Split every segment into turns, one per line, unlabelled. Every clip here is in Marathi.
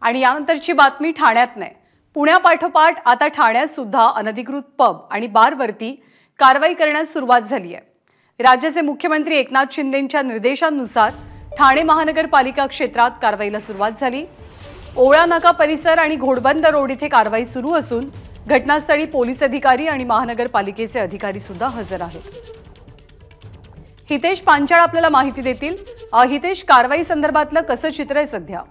आणि यानंतरची बातमी ठाण्यात नाही, पुण्यापाठोपाठ आता ठाण्यात सुद्धा अनधिकृत पब आणि बारवरती कारवाई करण्यास सुरुवात झाली आहे। राज्याचे मुख्यमंत्री एकनाथ शिंदेंच्या निर्देशांनुसार ठाणे महानगरपालिका क्षेत्रात कारवाईला सुरुवात झाली। ओळा नाका परिसर आणि घोडबंद रोड इथे कारवाई सुरू असून घटनास्थळी पोलीस अधिकारी आणि महानगरपालिकेचे अधिकारी सुद्धा हजर आहेत। हितेश पांचाळ आपल्याला माहिती देतील। हितेश, कारवाई संदर्भातलं कसं चित्र आहे सध्या?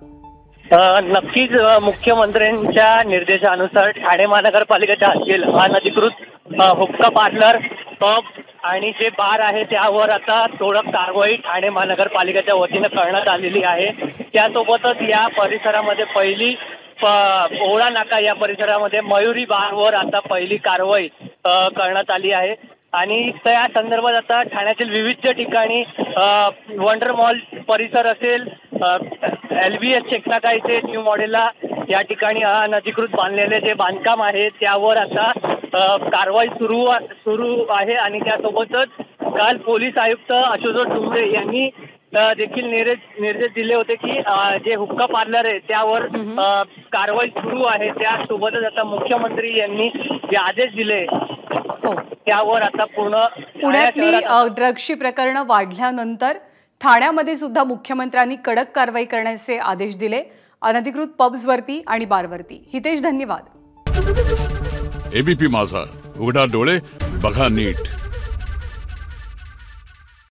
नक्कीच मुख्यमंत्र्यांच्या निर्देशानुसार ठाणे महानगरपालिकेच्या हद्दीत अनधिकृत हुक्का पार्लर, पब आणि जे बार आहे त्यावर आता ठोस कारवाई ठाणे महानगरपालिकेच्या वतीने करण्यात आलेली आहे। त्यासोबतच या परिसरामध्ये पहिली ओळा नाका या परिसरामध्ये मयुरी बारवर आता पहिली कारवाई करण्यात आली आहे आणि त्या संदर्भात आता ठाण्यातील विविध ठिकाणी वंडर मॉल परिसर असेल, LBS चेकनाका इथे न्यू मॉडेलला या ठिकाणी अनधिकृत बांधलेले जे बांधकाम आहे त्यावर आता कारवाई सुरू आहे आणि त्यासोबतच काल पोलीस आयुक्त आशुतोष डुंबरे यांनी देखील निर्देश दिले होते की जे हुक्का पार्लर आहे त्यावर कारवाई सुरू आहे। त्यासोबतच आता मुख्यमंत्री यांनी जे आदेश दिले त्यावर आता
पुण्यातली ड्रग्सची प्रकरणं वाढल्यानंतर ठाण्यामध्ये सुद्धा मुख्यमंत्र्यांनी कडक कारवाई करण्याचे आदेश दिले अनधिकृत पब्सवरती आणि बारवरती। हितेश, धन्यवाद।
एबीपी माझा, उघडा डोळे बघा नीट।